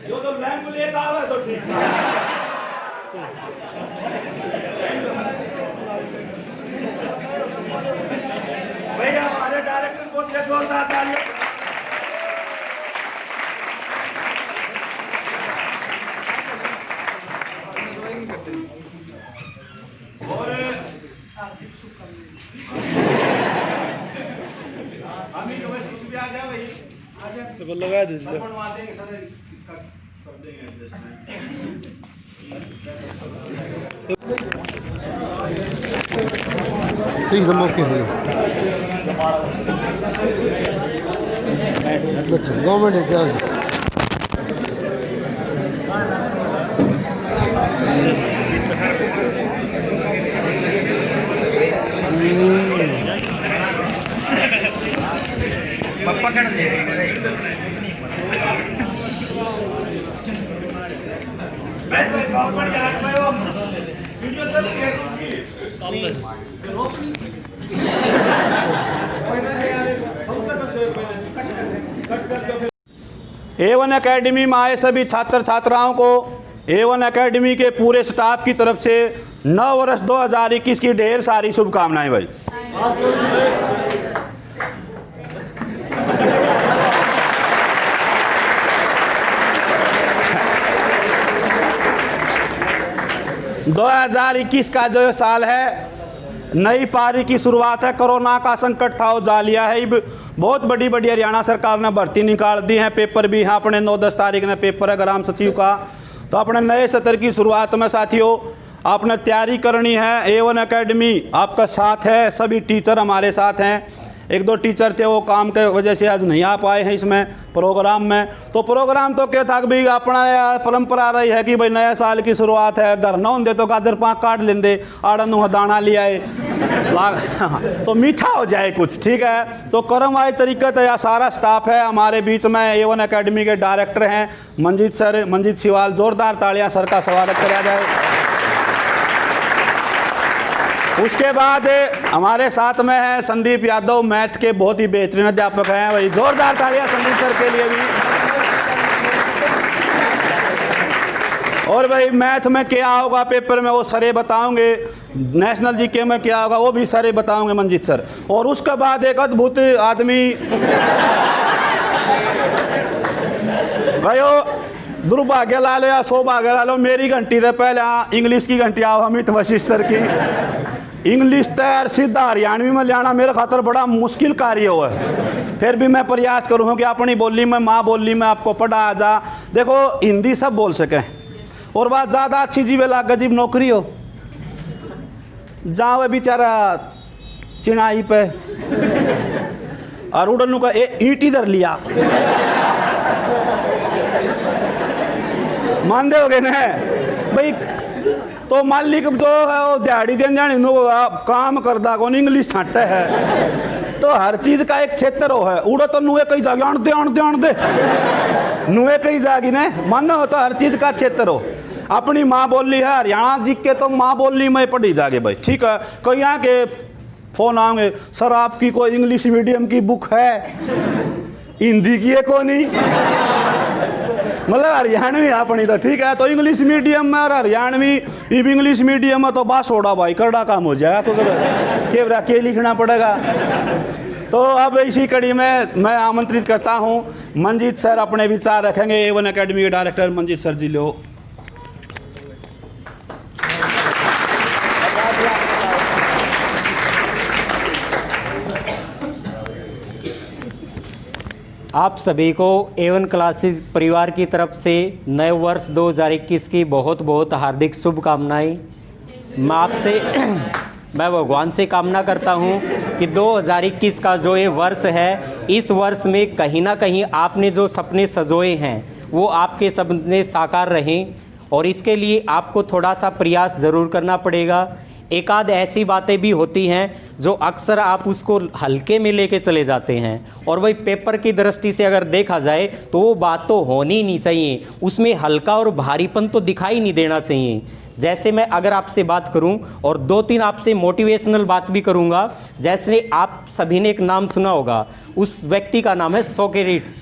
जो तो लैंप लेकर आवे तो ठीक है। भैया हमारे डायरेक्टर को जोरदार तालियां। और अभी जो भी आ जाए भाई तो लगा दीजिए बनवा देंगे सर इसका कर देंगे एडजस्टमेंट। ठीक है मौके हैं गवर्नमेंट है क्या पकड़ ले गवर्नमेंट वीडियो चल रही है A1 एकेडमी में आए सभी छात्र छात्राओं को A1 एकेडमी के पूरे स्टाफ की तरफ से नव वर्ष 2021 की ढेर सारी शुभकामनाएं भाई। दो 2021 का जो साल है नई पारी की शुरुआत है। कोरोना का संकट था वो जा लिया है। बहुत बड़ी बड़ी हरियाणा सरकार ने भर्ती निकाल दी है। पेपर भी यहाँ अपने 9-10 तारीख ने पेपर है ग्राम सचिव का। तो अपने नए सत्र की शुरुआत में साथियों आपने तैयारी करनी है। A1 एकेडमी आपका साथ है, सभी टीचर हमारे साथ हैं। 1-2 टीचर थे वो काम के वजह से आज नहीं आ पाए हैं इसमें प्रोग्राम में। तो प्रोग्राम तो क्या था कि भाई अपना परंपरा रही है कि भाई नया साल की शुरुआत है, घर न होंगे तो गाजर पाँक काट लेंगे, आड़ा नुह दाना ले आए तो मीठा हो जाए कुछ, ठीक है। तो कर्मवाही तरीके से यह सारा स्टाफ है हमारे बीच में। A1 एकेडमी के डायरेक्टर हैं मंजीत सर, मंजीत सिवाल, जोरदार तालियां सर का स्वागत किया जाए। उसके बाद हमारे साथ में है संदीप यादव, मैथ के बहुत ही बेहतरीन अध्यापक हैं भाई, जोरदार तालियां संदीप सर के लिए भी। और भाई मैथ में क्या होगा पेपर में वो सरे बताओगे, नेशनल जीके में क्या होगा वो भी सरे बताओगे मंजीत सर। और उसके बाद एक अद्भुत आदमी भाई दुर्भाग्य ला लो या सौभाग्य ला लो, मेरी घंटी से पहले इंग्लिश की घंटी आओ अमित वशिष्ठ सर की। इंग्लिश तैयार सीधा हरियाणवी में लाना मेरे खातर बड़ा मुश्किल कार्य हुआ है। फिर भी मैं प्रयास करूँगा कि अपनी बोली में, माँ बोली में आपको पढ़ा आ जा। देखो हिंदी सब बोल सकें और बात ज़्यादा अच्छी जीवे लाग गजीब नौकरी हो जहाँ वह बेचारा चिनाई पे और उड़नू का ईट इधर लिया मान दोगे ना भाई। तो मालिक जो है वो दिहाड़ी दिन जानी काम करता कौन इंग्लिश छाटे है। तो हर चीज़ का एक क्षेत्र हो है। उड़ो तो नुए कई जागे आन दे नुए कई जागी ने मानो तो हर चीज़ का क्षेत्र हो। अपनी माँ बोली है हरियाणा जी के तो माँ बोली में पढ़ी जागे भाई, ठीक है। कोई यहाँ के फोन आएंगे सर आपकी कोई इंग्लिश मीडियम की बुक है, हिंदी की है को नहीं, मतलब हरियाणवी अपनी तो ठीक है। तो इंग्लिश मीडियम में और हरियाणवी इंग्लिश मीडियम में तो बात छोड़ा भाई करड़ा काम हो जाएगा। तो केवरा के लिखना पड़ेगा। तो अब इसी कड़ी में मैं आमंत्रित करता हूं मंजीत सर अपने विचार रखेंगे। A1 एकेडमी के डायरेक्टर मंजीत सर जी लो। आप सभी को A1 क्लासेस परिवार की तरफ से नए वर्ष 2021 की बहुत बहुत हार्दिक शुभकामनाएं। मैं भगवान से कामना करता हूं कि 2021 का जो ये वर्ष है, इस वर्ष में कहीं ना कहीं आपने जो सपने सजोए हैं वो आपके सपने साकार रहें और इसके लिए आपको थोड़ा सा प्रयास ज़रूर करना पड़ेगा। एक आध ऐसी बातें भी होती हैं जो अक्सर आप उसको हल्के में लेके चले जाते हैं, और वही पेपर की दृष्टि से अगर देखा जाए तो वो बात तो होनी नहीं चाहिए, उसमें हल्का और भारीपन तो दिखाई नहीं देना चाहिए। जैसे मैं अगर आपसे बात करूं और 2-3 आपसे मोटिवेशनल बात भी करूंगा, जैसे आप सभी ने एक नाम सुना होगा, उस व्यक्ति का नाम है सोक्रेटिस,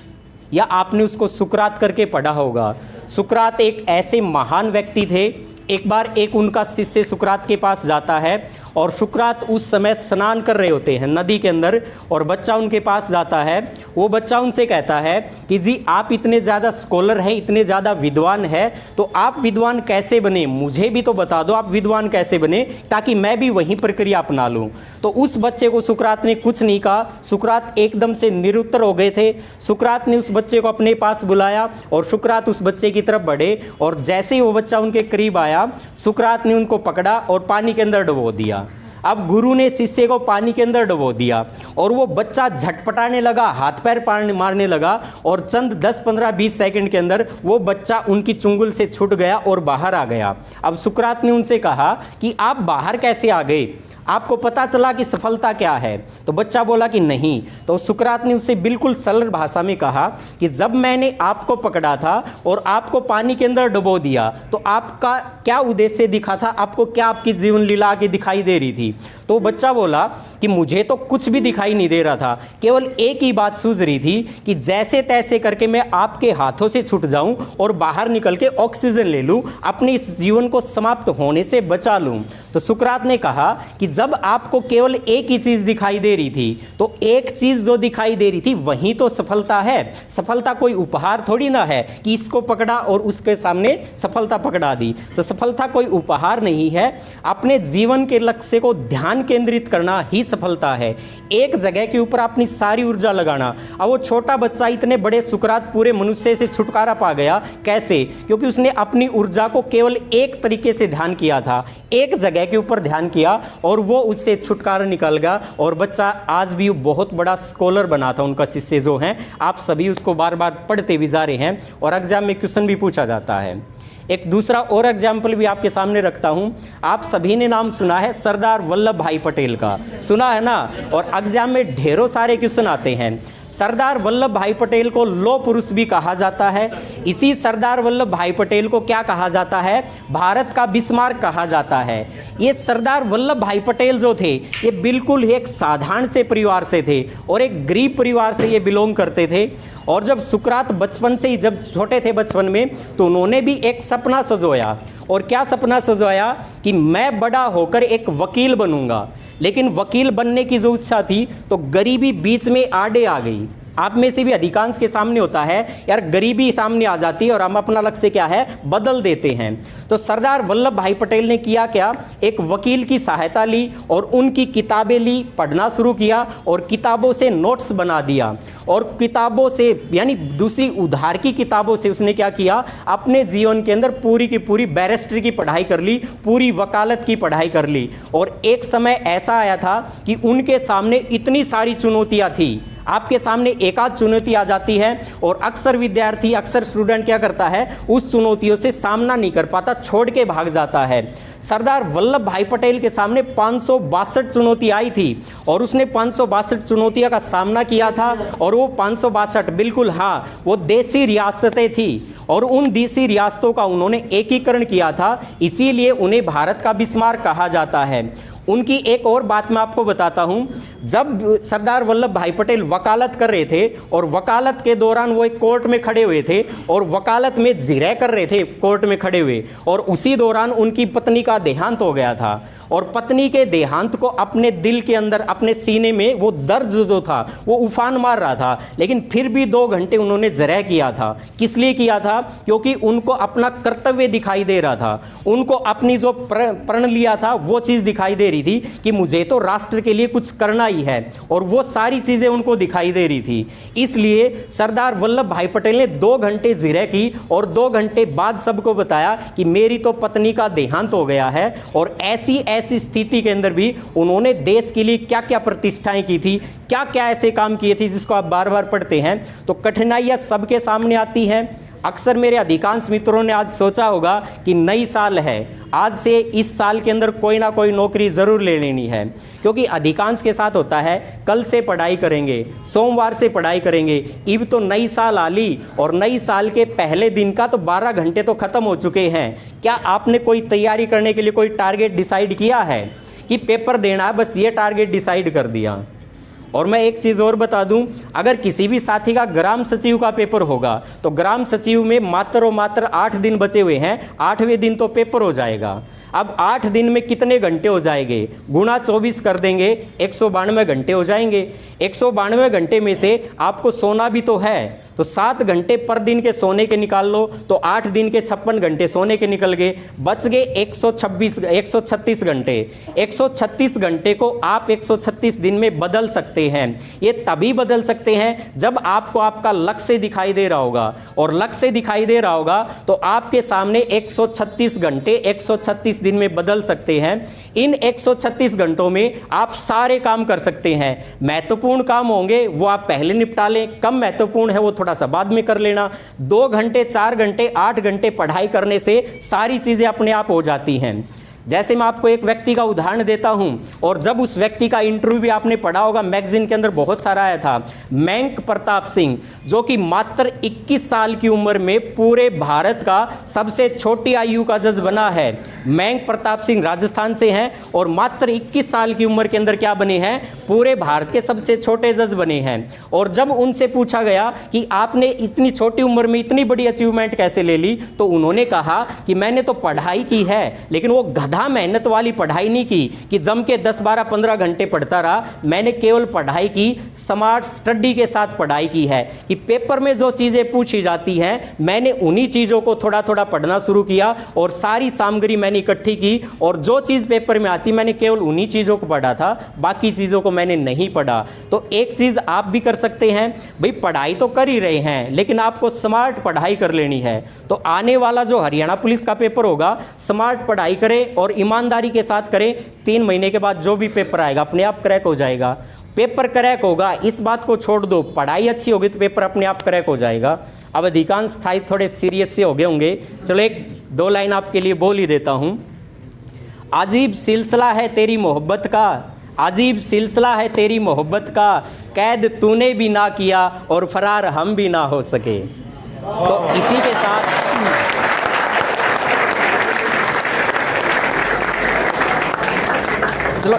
या आपने उसको सुकरात करके पढ़ा होगा। सुकरात एक ऐसे महान व्यक्ति थे। एक बार एक उनका शिष्य सुकरात के पास जाता है और सुकरात उस समय स्नान कर रहे होते हैं नदी के अंदर, और बच्चा उनके पास जाता है। वो बच्चा उनसे कहता है कि जी आप इतने ज़्यादा स्कॉलर हैं, इतने ज़्यादा विद्वान हैं, तो आप विद्वान कैसे बने, मुझे भी तो बता दो आप विद्वान कैसे बने, ताकि मैं भी वही प्रक्रिया अपना लूँ। तो उस बच्चे को सुकरात ने कुछ नहीं कहा। सुकरात एकदम से निरुत्तर हो गए थे। सुकरात ने उस बच्चे को अपने पास बुलाया और सुकरात उस बच्चे की तरफ बढ़े, और जैसे ही वो बच्चा उनके करीब आया, सुकरात ने उनको पकड़ा और पानी के अंदर डुबो दिया। अब गुरु ने शिष्य को पानी के अंदर डुबो दिया और वो बच्चा झटपटाने लगा, हाथ पैर मारने लगा, और चंद 10, 15, 20 सेकंड के अंदर वो बच्चा उनकी चुंगल से छूट गया और बाहर आ गया। अब सुकरात ने उनसे कहा कि आप बाहर कैसे आ गए, आपको पता चला कि सफलता क्या है? तो बच्चा बोला कि नहीं। तो सुकरात ने उससे बिल्कुल सरल भाषा में कहा कि जब मैंने आपको पकड़ा था और आपको पानी के अंदर डुबो दिया, तो आपका क्या उद्देश्य दिखा था, आपको क्या आपकी जीवन लीला आगे दिखाई दे रही थी? तो बच्चा बोला कि मुझे तो कुछ भी दिखाई नहीं दे रहा था, केवल एक ही बात सूझ रही थी कि जैसे तैसे करके मैं आपके हाथों से छूट जाऊं और बाहर निकल के ऑक्सीजन ले लूं, अपने इस जीवन को समाप्त होने से बचा लूं। तो सुकरात ने कहा कि जब आपको केवल एक ही चीज दिखाई दे रही थी, तो एक चीज जो दिखाई दे रही थी वही तो सफलता है। सफलता कोई उपहार थोड़ी ना है कि इसको पकड़ा और उसके सामने सफलता पकड़ा दी। तो सफलता कोई उपहार नहीं है, अपने जीवन के लक्ष्य को ध्यान केंद्रित करना ही सफलता है। एक जगह के ऊपर अपनी सारी ऊर्जा लगाना। अब वो छोटा बच्चा इतने बड़े सुकरात पूरे मनुष्य से छुटकारा पा गया कैसे? क्योंकि उसने अपनी ऊर्जा को केवल एक तरीके से ध्यान किया था, एक जगह के ऊपर ध्यान किया, और वो उससे छुटकारा निकल गया। और बच्चा आज भी बहुत बड़ा स्कॉलर बना था। उनका शिष्य जो हैं, आप सभी उसको बार बार पढ़ते भी जा रहे हैं और एग्जाम में क्वेश्चन भी पूछा जाता है। एक दूसरा और एग्जाम्पल भी आपके सामने रखता हूं। आप सभी ने नाम सुना है सरदार वल्लभ भाई पटेल का, सुना है ना? और एग्जाम में ढेरों सारे क्वेश्चन आते हैं। सरदार वल्लभ भाई पटेल को लौह पुरुष भी कहा जाता है। इसी सरदार वल्लभ भाई पटेल को क्या कहा जाता है? भारत का बिस्मार्क कहा जाता है। ये सरदार वल्लभ भाई पटेल जो थे, ये बिल्कुल एक साधारण से परिवार से थे और एक गरीब परिवार से ये बिलोंग करते थे। और जब सुकरात बचपन से ही, जब छोटे थे बचपन में, तो उन्होंने भी एक सपना सजोया। और क्या सपना सजोया? कि मैं बड़ा होकर एक वकील बनूंगा। लेकिन वकील बनने की जो इच्छा थी, तो गरीबी बीच में आड़े आ गई। आप में से भी अधिकांश के सामने होता है यार, गरीबी सामने आ जाती है और हम अपना लक्ष्य क्या है बदल देते हैं। तो सरदार वल्लभ भाई पटेल ने किया क्या? एक वकील की सहायता ली और उनकी किताबें ली, पढ़ना शुरू किया और किताबों से नोट्स बना दिया। और किताबों से, यानी दूसरी उधार की किताबों से उसने क्या किया? अपने जीवन के अंदर पूरी की पूरी बैरिस्ट्री की पढ़ाई कर ली, पूरी वकालत की पढ़ाई कर ली। और एक समय ऐसा आया था कि उनके सामने इतनी सारी चुनौतियां थी। आपके सामने एक आध चुनौती आ जाती है और अक्सर विद्यार्थी, अक्सर स्टूडेंट क्या करता है? उस चुनौतियों से सामना नहीं कर पाता, छोड़ के भाग जाता है। सरदार वल्लभ भाई पटेल के सामने 562 चुनौती आई थी और उसने 562 चुनौतियों का सामना किया था। और वो 562 बिल्कुल, हाँ, वो देसी रियासतें थी और उन देसी रियासतों का उन्होंने एकीकरण किया था। इसीलिए उन्हें भारत का बिस्मार्क कहा जाता है। उनकी एक और बात मैं आपको बताता हूं। जब सरदार वल्लभ भाई पटेल वकालत कर रहे थे और वकालत के दौरान वो एक कोर्ट में खड़े हुए थे और वकालत में जिरह कर रहे थे कोर्ट में खड़े हुए, और उसी दौरान उनकी पत्नी का देहांत हो गया था। और पत्नी के देहांत को अपने दिल के अंदर, अपने सीने में वो दर्द जो था वो उफान मार रहा था, लेकिन फिर भी 2 घंटे उन्होंने जिरह किया था। किस लिए किया था? क्योंकि उनको अपना कर्तव्य दिखाई दे रहा था, उनको अपनी जो प्रण लिया था वो चीज़ दिखाई दे रही थी कि मुझे तो राष्ट्र के लिए कुछ करना ही है, और वो सारी चीज़ें उनको दिखाई दे रही थी। इसलिए सरदार वल्लभ भाई पटेल ने 2 घंटे जिरह की और 2 घंटे बाद सबको बताया कि मेरी तो पत्नी का देहांत हो गया है। और ऐसी स्थिति के अंदर भी उन्होंने देश के लिए क्या क्या प्रतिष्ठाएं की थी, क्या क्या ऐसे काम किए थे जिसको आप बार बार पढ़ते हैं तो कठिनाइयां सबके सामने आती हैं। अक्सर मेरे अधिकांश मित्रों ने आज सोचा होगा कि नई साल है, आज से इस साल के अंदर कोई ना कोई नौकरी ज़रूर ले लेनी है, क्योंकि अधिकांश के साथ होता है कल से पढ़ाई करेंगे, सोमवार से पढ़ाई करेंगे। अब तो नई साल आ ली और नई साल के पहले दिन का तो 12 घंटे तो ख़त्म हो चुके हैं। क्या आपने कोई तैयारी करने के लिए कोई टारगेट डिसाइड किया है कि पेपर देना है, बस ये टारगेट डिसाइड कर दिया? और मैं एक चीज़ और बता दूं, अगर किसी भी साथी का ग्राम सचिव का पेपर होगा तो ग्राम सचिव में मात्र और मात्र 8 दिन बचे हुए हैं, 8वें दिन तो पेपर हो जाएगा। अब 8 दिन में कितने घंटे हो जाएंगे? गुणा 24 कर देंगे, 192 घंटे हो जाएंगे। 192 घंटे में से आपको सोना भी तो है, तो 7 घंटे पर दिन के सोने के निकाल लो, तो 8 दिन के 56 घंटे सोने के निकल गए, बच गए 136 घंटे। 136 घंटे को आप 136 दिन में बदल सकते हैं। ये तभी बदल सकते हैं जब आपको आपका लक्ष्य दिखाई दे रहा होगा, और लक्ष्य दिखाई दे रहा होगा तो आपके सामने 136 घंटे 136 दिन में बदल सकते हैं। इन 136 घंटों में आप सारे काम कर सकते हैं। महत्वपूर्ण काम होंगे वो आप पहले निपटा लें, कम महत्वपूर्ण है वो थोड़ा सा बाद में कर लेना। 2 घंटे 4 घंटे 8 घंटे पढ़ाई करने से सारी चीजें अपने आप हो जाती हैं। जैसे मैं आपको एक व्यक्ति का उदाहरण देता हूं, और जब उस व्यक्ति का इंटरव्यू भी आपने पढ़ा होगा, मैगजीन के अंदर बहुत सारा आया था, मयंक प्रताप सिंह, जो कि मात्र 21 साल की उम्र में पूरे भारत का सबसे छोटी आयु का जज बना है। मयंक प्रताप सिंह राजस्थान से हैं और मात्र 21 साल की उम्र के अंदर क्या बने हैं? पूरे भारत के सबसे छोटे जज बने हैं। और जब उनसे पूछा गया कि आपने इतनी छोटी उम्र में इतनी बड़ी अचीवमेंट कैसे ले ली, तो उन्होंने कहा कि मैंने तो पढ़ाई की है, लेकिन वो गधा मेहनत वाली पढ़ाई नहीं की कि जम के 10, 12, 15 घंटे पढ़ता रहा। मैंने केवल पढ़ाई की, स्मार्ट स्टडी के साथ पढ़ाई की है, कि पेपर में जो चीज़ें पूछी जाती हैं मैंने उन्हीं चीज़ों को थोड़ा थोड़ा पढ़ना शुरू किया और सारी सामग्री मैंने इकट्ठी की, और जो चीज़ पेपर में आती मैंने केवल उन्हीं चीज़ों को पढ़ा था, बाकी चीज़ों को मैंने नहीं पढ़ा। तो एक चीज़ आप भी कर सकते हैं, भाई पढ़ाई तो कर ही रहे हैं लेकिन आपको स्मार्ट पढ़ाई कर लेनी है। तो आने वाला जो हरियाणा पुलिस का पेपर होगा, स्मार्ट पढ़ाई करें और ईमानदारी के साथ करें। 3 महीने के बाद जो भी पेपर आएगा अपने आप क्रैक हो जाएगा। पेपर क्रैक होगा, इस बात को छोड़ दो, पढ़ाई अच्छी होगी तो पेपर अपने आप क्रैक हो जाएगा। अब अधिकांश स्थायी थोड़े सीरियस से हो गए होंगे, चलो 1-2 लाइन आपके लिए बोल ही देता हूं। अजीब सिलसिला है तेरी मोहब्बत का, अजीब सिलसिला है तेरी मोहब्बत का, कैद तूने भी ना किया और फरार हम भी ना हो सके। तो इसी के साथ चलो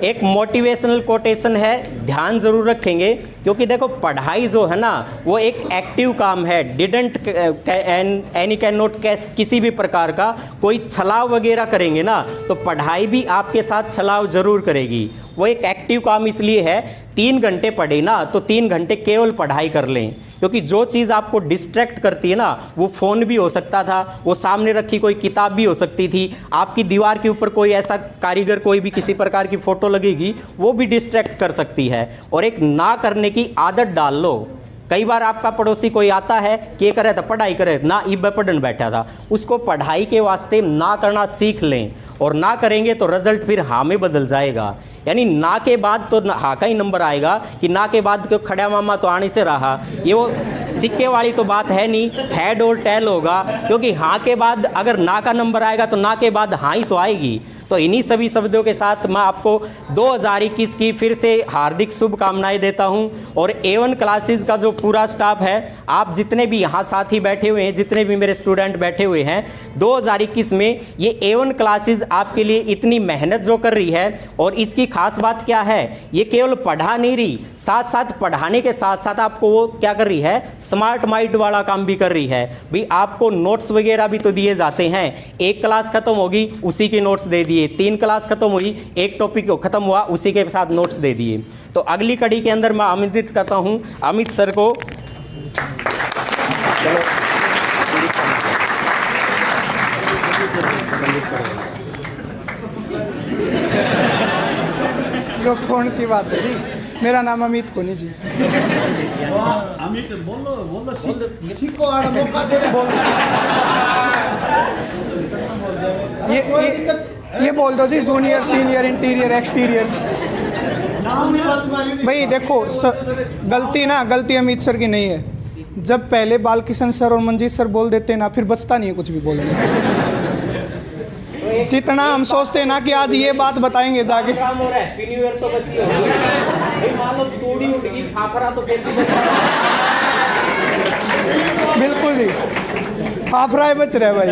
एक मोटिवेशनल कोटेशन है, ध्यान जरूर रखेंगे, क्योंकि देखो पढ़ाई जो है ना वो एक एक्टिव काम है। Didn't any can not cash किसी भी प्रकार का कोई छलाव वगैरह करेंगे ना तो पढ़ाई भी आपके साथ छलाव जरूर करेगी। वो एक एक्टिव काम इसलिए है, 3 घंटे पढ़े ना तो 3 घंटे केवल पढ़ाई कर लें, क्योंकि जो चीज़ आपको डिस्ट्रैक्ट करती है ना, वो फ़ोन भी हो सकता था, वो सामने रखी कोई किताब भी हो सकती थी, आपकी दीवार के ऊपर कोई ऐसा कारीगर कोई भी किसी प्रकार की फ़ोटो लगेगी वो भी डिस्ट्रैक्ट कर सकती है। और एक ना करने की आदत डाल लो। कई बार आपका पड़ोसी कोई आता है कि ये करे था पढ़ाई करे ना, इब पढ़ने बैठा था, उसको पढ़ाई के वास्ते ना करना सीख लें, और ना करेंगे तो रिजल्ट फिर हाँ में बदल जाएगा। यानी ना के बाद तो हाँ का ही नंबर आएगा, कि ना के बाद क्यों खड़ा मामा तो आने से रहा, ये वो सिक्के वाली तो बात है नहीं, हेड और टेल होगा। क्योंकि हाँ के बाद अगर ना का नंबर आएगा तो ना के बाद हाँ ही तो आएगी। तो इन्हीं सभी शब्दों के साथ मैं आपको 2021 की फिर से हार्दिक शुभकामनाएं देता हूं। और A1 क्लासेस का जो पूरा स्टाफ है, आप जितने भी यहाँ साथी बैठे हुए हैं, जितने भी मेरे स्टूडेंट बैठे हुए हैं, 2021 में ये A1 क्लासेस आपके लिए इतनी मेहनत जो कर रही है, और इसकी खास बात क्या है, ये केवल पढ़ा नहीं रही, साथ साथ पढ़ाने के साथ साथ आपको वो क्या कर रही है, स्मार्ट माइंड वाला काम भी कर रही है। भाई आपको नोट्स वगैरह भी तो दिए जाते हैं, एक क्लास खत्म होगी उसी के नोट्स दे दिए, 3 क्लास खत्म हुई एक टॉपिक खत्म हुआ उसी के साथ नोट्स दे दिए। तो अगली कड़ी के अंदर मैं आमंत्रित करता हूं अमित सर को। यो कौन सी बात है जी, मेरा नाम अमित कोनी जी। अमित बोलो सीखो आड़ा मौका दे ये बोल दो जी, जूनियर सीनियर इंटीरियर एक्सटीरियर। भाई देखो गलती अमित सर की नहीं है, जब पहले बालकिशन सर और मंजीत सर बोल देते हैं ना, फिर बचता नहीं है कुछ भी बोलने। जितना हम सोचते हैं ना कि आज ये बात बताएंगे जाके, काम हो रहा है, हैप्पी न्यू ईयर तो बची हो भाई, मान लो तोड़ी उठ गई फाफरा तो कैसे बिल्कुल जी, फाफराए बच रहे भाई।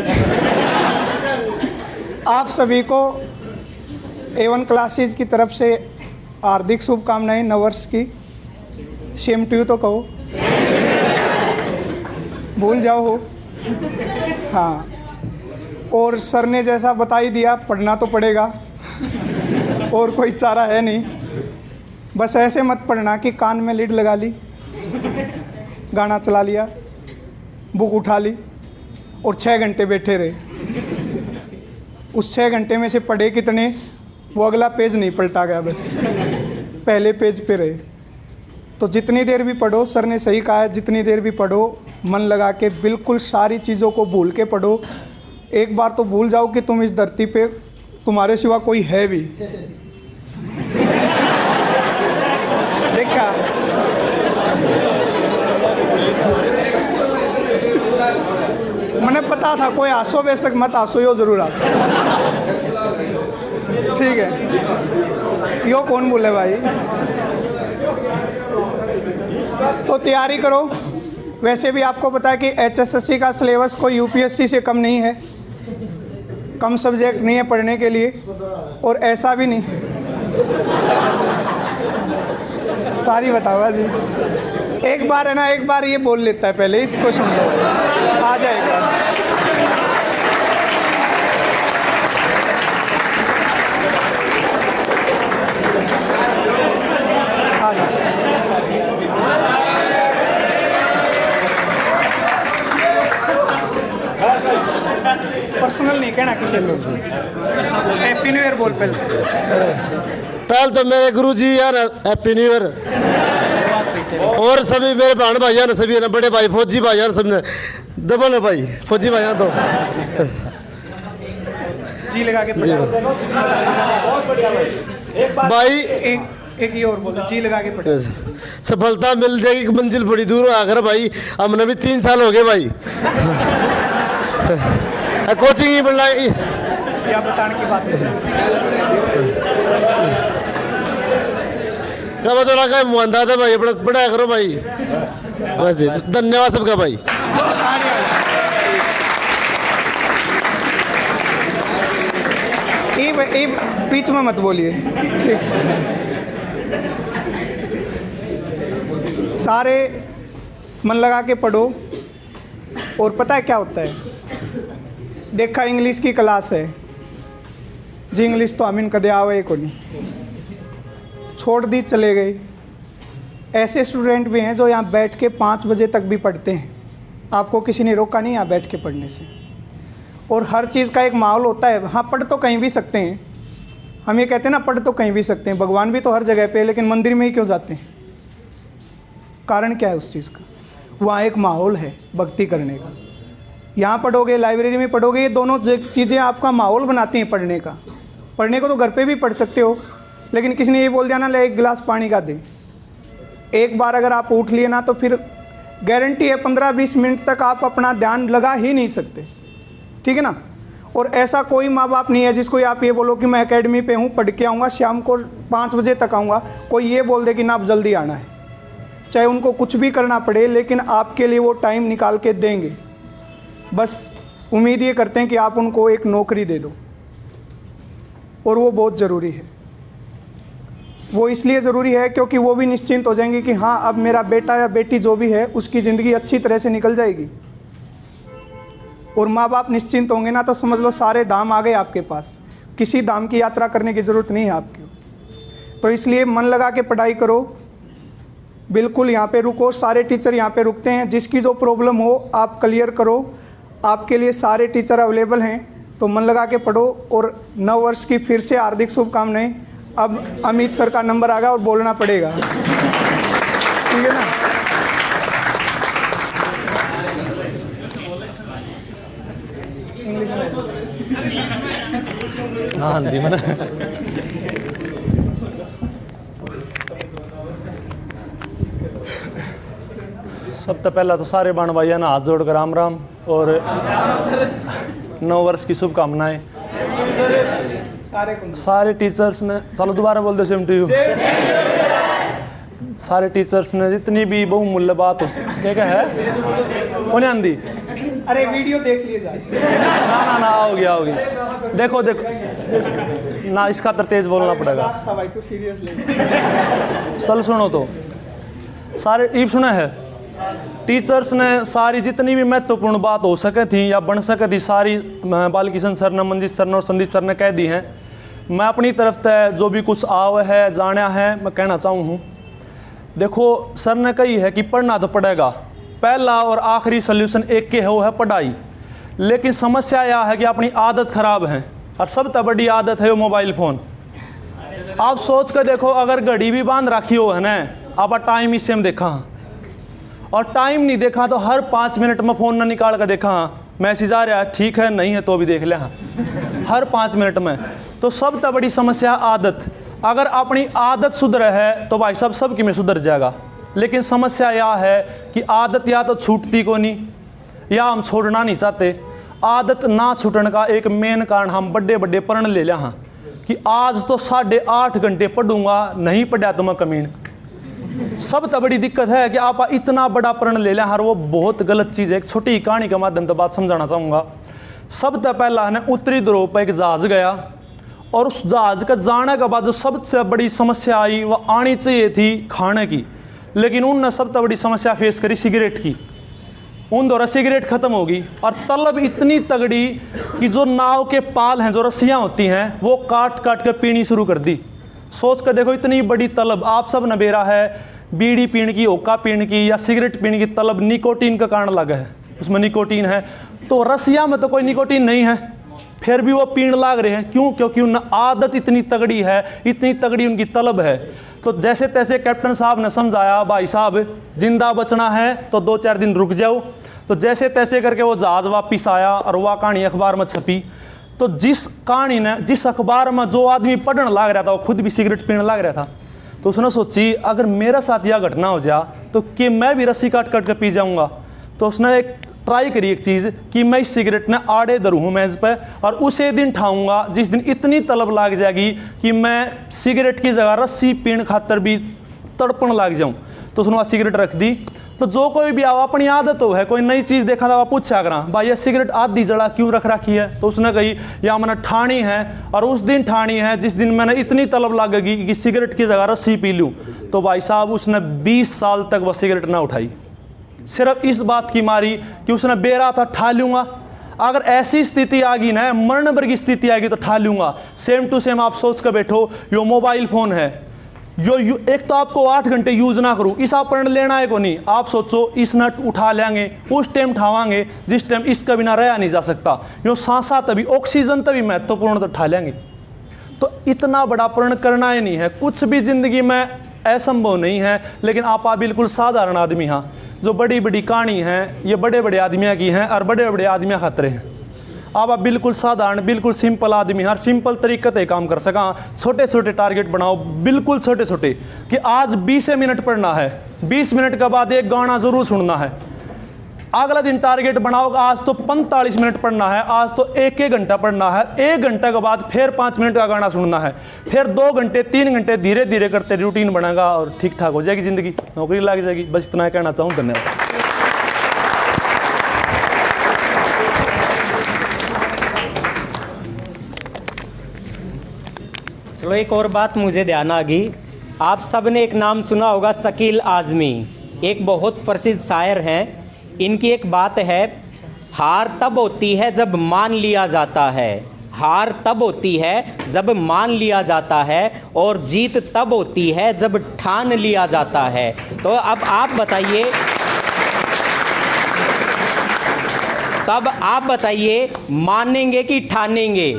आप सभी को A1 क्लासेज की तरफ से हार्दिक शुभकामनाएं नववर्ष की। सेम टू यू तो कहो, भूल जाओ हो। हाँ, और सर ने जैसा बता ही दिया, पढ़ना तो पड़ेगा और कोई चारा है नहीं। बस ऐसे मत पढ़ना कि कान में लीड लगा ली, गाना चला लिया, बुक उठा ली और 6 घंटे बैठे रहे। उस 6 घंटे में से पढ़े कितने, वो अगला पेज नहीं पलटा गया, बस पहले पेज पे रहे। तो जितनी देर भी पढ़ो, सर ने सही कहा है, जितनी देर भी पढ़ो मन लगा के, बिल्कुल सारी चीज़ों को भूल के पढ़ो। एक बार तो भूल जाओ कि तुम इस धरती पे तुम्हारे सिवा कोई है भी। देखा, मैंने पता था कोई आंसू बेशक मत आंसू, यो जरूर आंसू। ठीक है, यो कौन बोले भाई। तो तैयारी करो। वैसे भी आपको पता है कि HSSC का सिलेबस कोई UPSC से कम नहीं है, कम सब्जेक्ट नहीं है पढ़ने के लिए, और ऐसा भी नहीं। सारी बताओ जी, एक बार है ना, एक बार ये बोल लेता है, पहले इसको सुन लो, आ जाएगा। आ जाओ। पर्सनल नहीं कहना किसी लोग। हैप्पी न्यू ईयर बोल पहले तो मेरे गुरुजी यार हैप्पी न्यू ईयर, और सभी मेरे बहन भाइयों ने, सभी ने, बड़े भाई फौजी भाइयों सबने, डबल है भाई फौजी भाइयों तो जी लगा के पढ़ो भाई। एक ही और बोलो, जी लगा के पढ़ो। सफलता मिल जाएगी, मंजिल बड़ी दूर आकर भाई। हमने भी 3 साल हो गए भाई कोचिंग ही बढ़ या बताने की बात है। कब थोड़ा का मुंदा था भाई, अपना पढ़ाया करो भाई। बस धन्यवाद सबका भाई। ये बीच में मत बोलिए, ठीक। सारे मन लगा के पढ़ो। और पता है क्या होता है, देखा इंग्लिश की क्लास है जी, इंग्लिश तो अमीन कदे आवे को नहीं, छोड़ दी चले गए। ऐसे स्टूडेंट भी हैं जो यहाँ बैठ के 5 बजे तक भी पढ़ते हैं, आपको किसी ने रोका नहीं यहाँ बैठ के पढ़ने से। और हर चीज़ का एक माहौल होता है। हाँ, पढ़ तो कहीं भी सकते हैं, हम ये कहते हैं ना, पढ़ तो कहीं भी सकते हैं, भगवान भी तो हर जगह पे है, लेकिन मंदिर में ही क्यों जाते हैं? कारण क्या है उस चीज़ का? वहाँ एक माहौल है भक्ति करने का। यहाँ पढ़ोगे, लाइब्रेरी में पढ़ोगे, ये दोनों चीज़ें आपका माहौल बनाती हैं पढ़ने का। पढ़ने को तो घर पे भी पढ़ सकते हो, लेकिन किसी ने ये बोल दिया ना, ले 1 गिलास पानी का दे, एक बार अगर आप उठ लिए ना, तो फिर गारंटी है 15-20 मिनट तक आप अपना ध्यान लगा ही नहीं सकते, ठीक है ना। और ऐसा कोई माँ बाप नहीं है जिसको आप ये बोलो कि मैं एकेडमी पे हूँ, पढ़ के आऊँगा, शाम को 5 बजे तक आऊँगा, कोई ये बोल दे कि ना आप जल्दी आना है। चाहे उनको कुछ भी करना पड़े, लेकिन आपके लिए वो टाइम निकाल के देंगे। बस उम्मीद ये करते हैं कि आप उनको एक नौकरी दे दो, और वो बहुत ज़रूरी है। वो इसलिए ज़रूरी है क्योंकि वो भी निश्चिंत हो जाएंगे कि हाँ, अब मेरा बेटा या बेटी जो भी है उसकी ज़िंदगी अच्छी तरह से निकल जाएगी। और माँ बाप निश्चिंत होंगे ना, तो समझ लो सारे धाम आ गए आपके पास, किसी धाम की यात्रा करने की ज़रूरत नहीं है आपकी। तो इसलिए मन लगा के पढ़ाई करो, बिल्कुल यहाँ पे रुको, सारे टीचर यहाँ पे रुकते हैं, जिसकी जो प्रॉब्लम हो आप क्लियर करो, आपके लिए सारे टीचर अवेलेबल हैं। तो मन लगा के पढ़ो। और नव वर्ष की फिर से हार्दिक शुभकामनाएं। अब अमित सर का नंबर आ गया और बोलना पड़ेगा, ठीक है ना। हाँ हिंदी में ना। सब तो पहला तो सारे बाण भाइयों ने हाथ जोड़कर राम राम और 9 वर्ष की शुभकामनाएं। सारे टीचर्स ने, चलो दोबारा बोल दो सेम टू यू। सारे टीचर्स ने जितनी भी बहुमूल्य बात क्या है उन्हें आंधी। अरे वीडियो देख लीजिए। ना आओगी देखो ना, इसका तो तेज बोलना पड़ेगा था भाई, तू सीरियस ले। चल सुनो तो, सारे ईब सुना है टीचर्स ने सारी जितनी भी महत्वपूर्ण बात हो सके थी या बन सके थी सारी बालकिशन सर ने, मंजीत सर ने और संदीप सर ने कह दी हैं। मैं अपनी तरफ से जो भी कुछ आव है जाना है मैं कहना चाहूँ हूँ। देखो सर ने कही है कि पढ़ना तो पड़ेगा, पहला और आखिरी सोल्यूशन एक के हो है पढ़ाई। लेकिन समस्या यह है कि अपनी आदत ख़राब है और सबसे बड़ी आदत है वो मोबाइल फ़ोन। आप सोच कर देखो, अगर घड़ी भी बांध रखी हो है ना, आप टाइम इससे में देखा और टाइम नहीं देखा तो हर 5 मिनट में फ़ोन ना निकाल कर देखा मैसेज आ रहा है, ठीक है नहीं है तो भी देख लिया हर 5 मिनट में। तो सबसे बड़ी समस्या आदत। अगर अपनी आदत सुधर है तो भाई सबकी में सुधर जाएगा। लेकिन समस्या यह है कि आदत या तो छूटती को नहीं या हम छोड़ना नहीं चाहते। आदत ना छूटने का एक मेन कारण हम बड़े बड़े प्रण ले लिया हाँ कि आज तो 8.5 घंटे पढ़ूंगा, नहीं पढ़ा तो मैं कमीन। सबसे बड़ी दिक्कत है कि आप इतना बड़ा प्रण ले लें हर, वो बहुत गलत चीज़ है। एक छोटी कहानी के माध्यम से बात समझाना चाहूँगा। सबसे पहला है ना, उत्तरी ध्रुव पर एक जहाज़ गया और उस जहाज़ का जाने के बाद जो सबसे बड़ी समस्या आई वो आनी चाहिए थी खाने की, लेकिन उनने सबसे बड़ी समस्या फेस करी सिगरेट की। उन द्वारा सिगरेट ख़त्म होगी और तलब इतनी तगड़ी कि जो नाव के पाल हैं, जो रस्सियाँ होती हैं, वो काट काट कर पीनी शुरू कर दी। सोच कर देखो इतनी बड़ी तलब। आप सब नबेरा है बीड़ी पीने की, हुक्का पीने की या सिगरेट पीने की तलब निकोटीन का कारण लगा है, उसमें निकोटीन है। तो रस्सियाँ में तो कोई निकोटीन नहीं है, फिर भी वो पीण लाग रहे हैं। क्यों? क्योंकि उन आदत इतनी तगड़ी है, इतनी तगड़ी उनकी तलब है। तो जैसे तैसे कैप्टन साहब ने समझाया, भाई साहब जिंदा बचना है तो 2-4 दिन रुक जाओ। तो जैसे तैसे करके वो जहाज़ वापस आया और वह कहानी अखबार में छपी। तो जिस कहानी ने, जिस अखबार में जो आदमी पढ़ने लग रहा था वो खुद भी सिगरेट पीने लग रहा था। तो उसने सोची अगर मेरे साथ यह घटना हो जाए तो कि मैं भी रस्सी काट काट कर पी जाऊँगा। तो उसने एक ट्राई करी एक चीज़ कि मैं इस सिगरेट ने आड़े धरूँ मेज़ पे और उसे दिन ठाऊँगा जिस दिन इतनी तलब लग जाएगी कि मैं सिगरेट की जगह रस्सी पीने खातर भी तड़पण लग जाऊँ। तो उसने वहाँ सिगरेट रख दी। तो जो कोई भी आओ अपनी आदत हो है, कोई नई चीज़ देखा था वह पूछा करा, भाई ये सिगरेट आधी जड़ा क्यों रख रखी है? तो उसने कही या मैंने ठानी है और उस दिन ठानी है जिस दिन मैंने इतनी तलब लगेगी कि सिगरेट की जगह रस्सी पी लूँ। तो भाई साहब उसने 20 साल तक वह सिगरेट ना उठाई, सिर्फ इस बात की मारी कि उसने बेरा था ठा लूँगा। अगर ऐसी स्थिति आ गई ना, मरण भर की स्थिति आएगी तो ठा लूँगा। सेम टू सेम आप सोच कर बैठो, यो मोबाइल फ़ोन है जो एक तो आपको 8 घंटे यूज़ ना करूँ, इस आप प्रण लेना है को नहीं। आप सोचो इस नट उठा लेंगे, उस टाइम ठावांगे जिस टाइम इसका बिना रहा नहीं जा सकता। यो सांसा तभी, ऑक्सीजन तभी महत्वपूर्ण तो ठा लेंगे। तो इतना बड़ा प्रण करना ही नहीं है। कुछ भी ज़िंदगी में असंभव नहीं है। लेकिन आप बिल्कुल साधारण आदमी हाँ, जो बड़ी बड़ी कहानी हैं ये बड़े बड़े आदमियों की हैं और बड़े बड़े आदमियों खतरे हैं। आप बिल्कुल साधारण, बिल्कुल सिंपल आदमी हर सिंपल तरीके से काम कर सका। छोटे छोटे टारगेट बनाओ, बिल्कुल छोटे छोटे, कि आज 20 मिनट पढ़ना है, 20 मिनट के बाद एक गाना ज़रूर सुनना है। अगला दिन टारगेट बनाओ, आज तो 45 मिनट पढ़ना है, आज तो 1 घंटा पढ़ना है। 1 घंटे के बाद फिर 5 मिनट का गाना सुनना है, फिर 2 घंटे 3 घंटे, धीरे धीरे करते रूटीन बनेगा और ठीक ठाक हो जाएगी ज़िंदगी, नौकरी लग जाएगी। बस इतना कहना चाहूँ। धन्यवाद। चलो एक और बात मुझे ध्यान आ गई। आप सब ने एक नाम सुना होगा, शकील आज़मी, एक बहुत प्रसिद्ध शायर हैं। इनकी एक बात है, हार तब होती है जब मान लिया जाता है, हार तब होती है जब मान लिया जाता है, और जीत तब होती है जब ठान लिया जाता है। तो अब आप बताइए, तब आप बताइए मानेंगे कि ठानेंगे?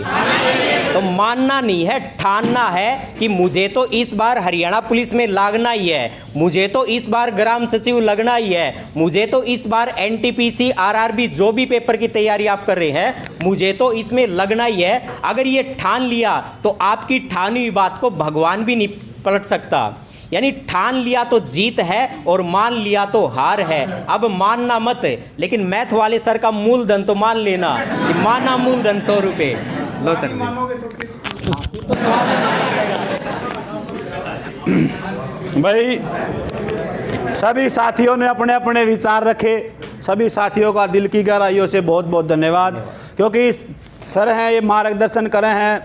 तो मानना नहीं है, ठानना है कि मुझे तो इस बार हरियाणा पुलिस में लगना ही है, मुझे तो इस बार ग्राम सचिव लगना ही है, मुझे तो इस बार NTPC RRB जो भी पेपर की तैयारी आप कर रहे हैं, मुझे तो इसमें लगना ही है। अगर ये ठान लिया तो आपकी ठानी हुई बात को भगवान भी नहीं पलट सकता। यानी ठान लिया तो जीत है और मान लिया तो हार है। अब मानना मत, लेकिन मैथ वाले सर का मूलधन तो मान लेना कि माना मूलधन 100 रुपये। लो सर जी। भाई सभी साथियों ने अपने अपने विचार रखे, सभी साथियों का दिल की गहराइयों से बहुत बहुत धन्यवाद, क्योंकि सर हैं ये मार्गदर्शन करे हैं।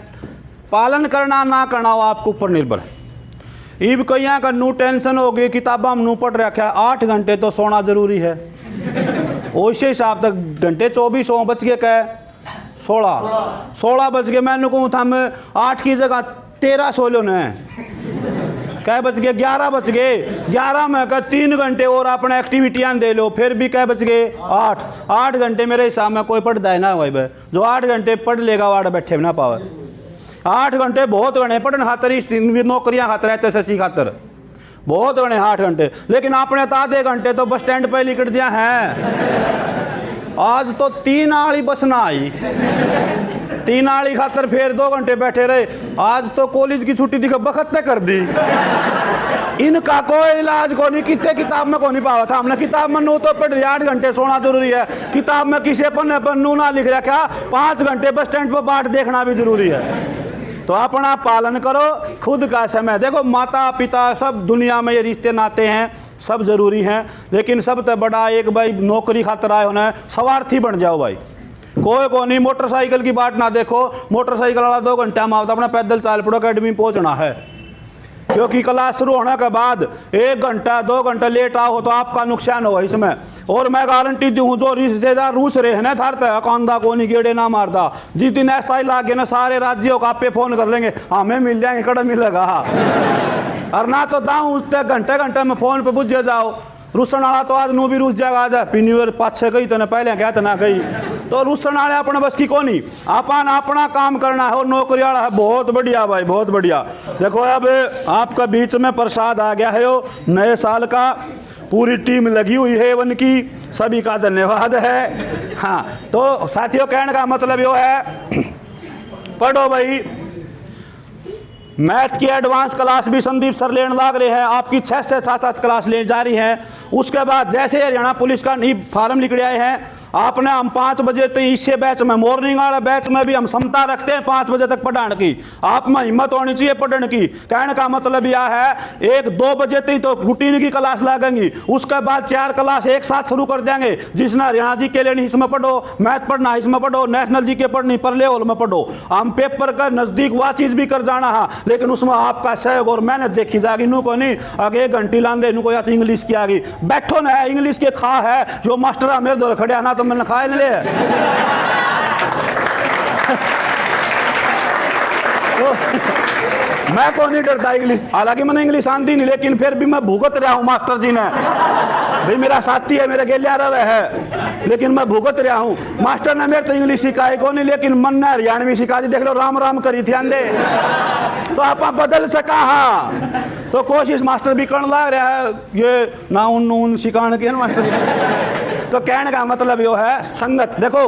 पालन करना ना करना वो आपके ऊपर निर्भर है। इब कईया का नू टेंशन हो गई, किताबा में नू पढ़ रखा है 8 घंटे तो सोना जरूरी है। उसी हिसाब तक घंटे 24 हो बच गए क्या 16 बज गए। मैंने कहूँ था मैं 8 की जगह 13 सो लो न, क्या बच गए 11 बच गए। 11 में का 3 घंटे और अपने एक्टिविटियां दे लो, फिर भी क्या बच गए 8 घंटे। मेरे हिसाब में कोई पढ़ता है ना भाई, जो 8 घंटे पढ़ लेगा वाड़ बैठे ना पावे। 8 घंटे बहुत घने पढ़ने खातर, इस नौकरियां खातर है SSC खातर बहुत घने 8 घंटे। लेकिन आपने तो आधे घंटे तो बस स्टैंड पर लिकट दिया है। आज तो 3 आली बस ना आई, 3 आली खातर फिर 2 घंटे बैठे रहे। आज तो कॉलेज की छुट्टी दिखा बखत तक कर दी। इनका कोई इलाज को नहीं, कितने किताब में को नहीं पावा था हमने। किताब में नू तो पढ़ दिया 8 घंटे सोना जरूरी है। किताब में किसी पन्ने पर नू ना लिख रखा 5 घंटे बस स्टैंड पर बाट देखना भी जरूरी है। तो अपना पालन करो, खुद का समय देखो। माता पिता सब दुनिया में ये रिश्ते नाते हैं, सब जरूरी हैं, लेकिन सबसे बड़ा एक भाई नौकरी खातर आए होना है, स्वार्थी बन जाओ भाई। कोई को नहीं मोटरसाइकिल की बात ना देखो। मोटरसाइकिल वाला 2 घंटा में आता, अपना पैदल चाल पड़ो अकेडमी पहुंचना है, क्योंकि क्लास शुरू होने के बाद 1 घंटा 2 घंटा लेट आओ तो आपका नुकसान हो इसमें। और मैं गारंटी दूँ जो रिश्तेदार रूस रहे हैं ना थारते कांदा को नहीं गेड़े ना मारदा। जिस दिन ऐसा ही लागे ना सारे राज्यों का आप पे फोन कर लेंगे, हमें मिल जाएंगे कड़ा मिलेगा। और ना तो दाऊँ उससे घंटे घंटे में फोन पे बुझे जाओ। रूसन वाला तो आज नू भी रूस जाएगा, आज हैप्पी न्यू ईयर 5-6 गई तो पहले क्या तो ना गई। तो रूसन वाले अपने बस की कोनी, अपन अपना काम करना है। और नौकरी वाला है बहुत बढ़िया भाई, बहुत बढ़िया। देखो अब आपका बीच में प्रसाद आ गया है, वो नए साल का पूरी टीम लगी हुई है वन की, सभी का धन्यवाद है। हाँ तो साथियों कहने का मतलब यो है, पढ़ो भाई। मैथ की एडवांस क्लास भी संदीप सर लेने लग रहे हैं, आपकी 6 से 7 क्लास ले जा रही है। उसके बाद जैसे हरियाणा पुलिस का फॉर्म निकले आए हैं, आपने हम 5 बजे तक इससे बैच में, मॉर्निंग वाला बैच में भी हम क्षमता रखते हैं 5 बजे तक पढ़ाने की। आप में हिम्मत होनी चाहिए पढ़ने की। कहने का मतलब यह है 1-2 बजे तक तो रूटीन की क्लास लगेंगी, उसके बाद 4 क्लास एक साथ शुरू कर देंगे। जिसने हरियाणा जी के लिए इसमें पढ़ो, मैथ पढ़ना इसमें पढ़ो, नेशनल जी के पढ़नी परले हॉल में पढ़ो। हम पेपर का नजदीक वह चीज़ भी कर जाना है, लेकिन उसमें आपका सहयोग और मेहनत देखी जाएगी। नू को नहीं आगे 1 घंटी लाने नू को या तो इंग्लिश की आ गई बैठो ना, इंग्लिश के खा है जो मास्टर मेरे दौर खड़े ना तो मैंने खाए ले। मैं को नहीं डरता इंग्लिश, हालांकि मैंने इंग्लिश आती नहीं, लेकिन फिर भी मैं भुगत रहा हूँ। मास्टर जी ने भाई मेरा साथी है, मेरे गेलिया रवे है, लेकिन मैं भुगत रहा हूँ। मास्टर ने मेरे तो इंग्लिश सिखाई को नहीं, लेकिन मन ने हरियाणवी सिखा दी। देख लो राम राम करी थी आंदे, तो आप बदल सका। हाँ तो कोशिश मास्टर भी करने लग रहा है ये ना उन सिखाने के मास्टर। तो कहने का मतलब यो है संगत। देखो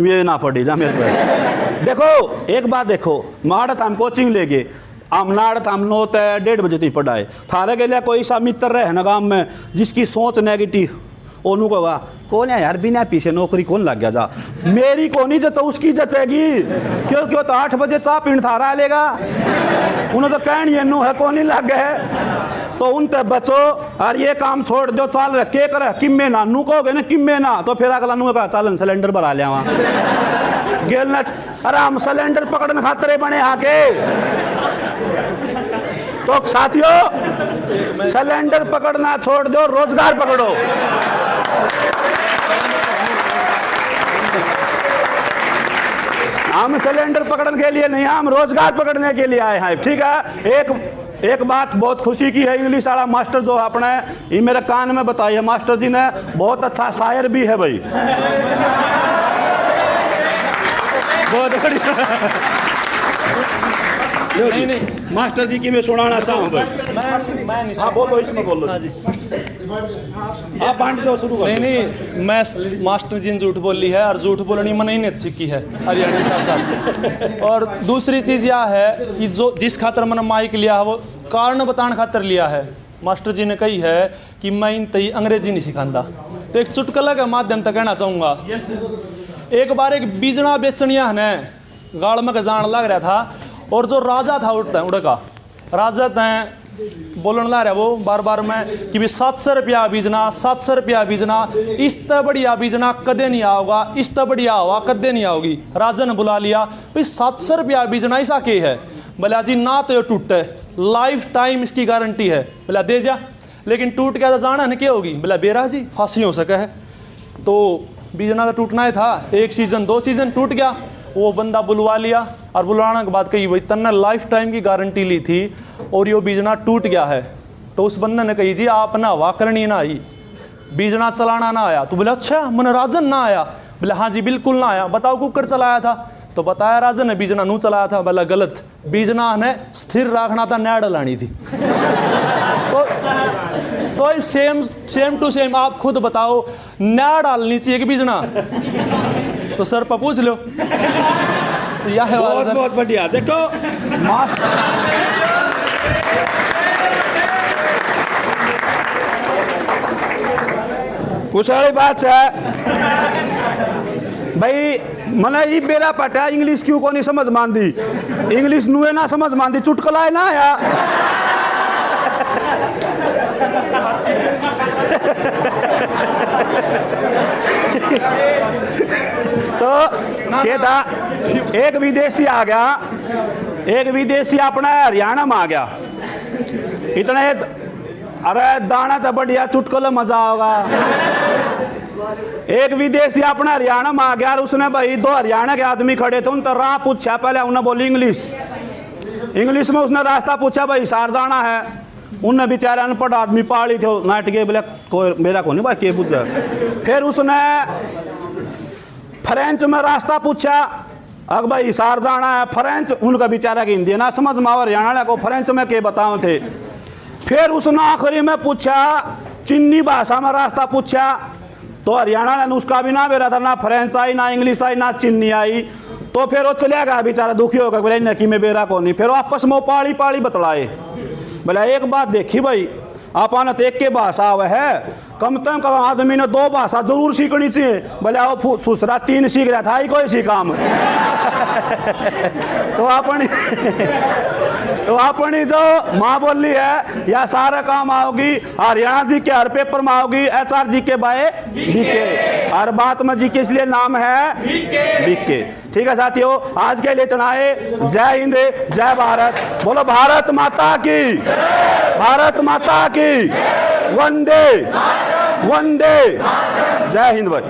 ये ना पड़ी जा मेरे पे। देखो एक बात देखो, माड़त हम कोचिंग लेके हम नाड़त हम 9-1:30 बजे तक पढ़ाए। थारे के लिए कोई सा मित्र रहे ना गाँव में जिसकी सोच नेगेटिव, ओनू को कहा कौन है यार बिना पीछे नौकरी कौन लग गया जा, मेरी को नहीं तो उसकी जचेगी। क्यों क्यों तो 8 बजे चाह पीण थारा लेगा, उन्हें तो कहनी है नू है कौन नहीं लग गए। तो उन ते बचो और ये काम छोड़ दो, चाल रखे कर किम्मे ना नू कहोगे ना किम्मे ना, तो फिर अगला नू कहा चालन सिलेंडर भरा लिया वहाँ गेल न। अरे हम सिलेंडर पकड़ने खातरे बने आके। तो साथियों सिलेंडर पकड़ना छोड़ दो, रोजगार पकड़ो। हम सिलेंडर पकड़ने के लिए नहीं, हम रोजगार पकड़ने के लिए आए हैं। ठीक है। एक बात बहुत खुशी की है, इंग्लिश वाला मास्टर जो है अपने ये मेरे कान में बताई है मास्टर जी ने, बहुत अच्छा शायर भी है भाई, बहुत बढ़िया। नहीं मास्टर जी की मैं सुनाना चाहूँ भाई। हाँ बोलो इसमें बोलो। आप बांट दो, शुरू नहीं नहीं, मैं मास्टर जी ने झूठ बोली है और झूठ बोलनी मन ही नहीं सीखी है हरियाणा साथ। और दूसरी चीज़ यह है कि जो जिस खातर मैंने माइक लिया है वो कारण बताने खातर लिया है। मास्टर जी ने कही है कि मैं इन तई अंग्रेजी नहीं सिखाता, तो एक चुटकुला के माध्यम तक कहना चाहूँगा। एक बार एक बीजना बेचनिया ने गाड़ में जान लग रहा था, और जो राजा था उड़का राजा तय बोलने ला रहा वो बार बार में कि भी 700 रुपया बीजना, 700 रुपया बीजना, इस तरह बढ़िया बीजना कदे नहीं आओगा, इस तरह बढ़िया हुआ कदे नहीं आओगी। राजा ने बुला लिया, भाई 700 रुपया बीजना ऐसा के है? बोला जी ना तो ये टूटे, लाइफ टाइम इसकी गारंटी है। बोला दे जा, लेकिन टूट गया तो जाना नहीं क्या होगी? बोला बेरा जी फांसी हो सके है। तो बीजना तो टूटना ही था, 1 सीज़न 2 सीज़न टूट गया। वो बंदा बुलवा लिया और बुलवाने के बाद कही भाई तन्ने लाइफ टाइम की गारंटी ली थी और ये बीजना टूट गया है। तो उस बंदे ने कही जी आप ना हवा करनी ना आई, बीजना चलाना ना आया। तो बोले अच्छा मैंने राजन ना आया? बोले हाँ जी बिल्कुल ना आया। बताओ कुकर चलाया था? तो बताया राजन ने बीजना नू चलाया था। बोला गलत, बीजना ने स्थिर रखना था, नैड लानी थी। तो सेम टू सेम आप खुद बताओ, नैड डालनी चाहिए कि बीजना? तो सर पर पूछ लो। यह है बहुत बहुत बढ़िया। देखो मास्टर कुछ वाली बात है भाई, मने ई बेरा पटा इंग्लिश क्यों को नहीं समझ मानदी, इंग्लिश नुए ना समझ मानदी, चुटकुला है ना आया। तो क्या था, एक विदेशी आ गया, एक विदेशी अपना हरियाणा में आ गया, इतने अरे दाना तो बढ़िया चुटकुला मजा होगा। एक विदेशी अपना हरियाणा में आ गया और उसने भाई 2 हरियाणा के आदमी खड़े थे, उन तो राह पूछा, पहले उन्हें बोली इंग्लिश में उसने रास्ता पूछा, भाई सार जाना है। उनने बेचारे अनपढ़ आदमी पहाड़ी थे, नाट के बोले कोई मेरा को नहीं भाई के पूछा। फिर उसने फ्रेंच में रास्ता पूछा, अग भाई सार जाना है फ्रेंच, उनका बेचारा की हिंदी ना समझ में, हरियाणा को फ्रेंच में के बताओ थे। फिर उसने आखिरी में पूछा चीनी भाषा में रास्ता पूछा, तो हरियाणा ने उसका भी ना बेरा था, ना फ्रेंच आई ना इंग्लिश आई ना चीनी आई। तो फिर वो चले गया बेचारा दुखी होकर, बोले नकी में बेरा को नहीं। फिर वो आपस में पहाड़ी पहाड़ी बतलाए, बोला एक बात देखी भाई, आपने तो एक के भाषा हुआ है, कम से कम आदमी ने 2 भाषा जरूर सीखनी चाहिए। बोले वो सुसरा 3 सीख रहा था, ही कोई सी काम। तो अपनी जो माँ बोली है या सारा काम आओगी, हरियाणा जी के हर पेपर में आओगी, HR जी के बाय बीके, हर बात में जी के इसलिए नाम है बीके। ठीक है साथियों, आज के लिए इतना है। जय हिंद, जय भारत, बोलो भारत माता की, भारत माता की, वंदे वंदे, जय हिंद भाई।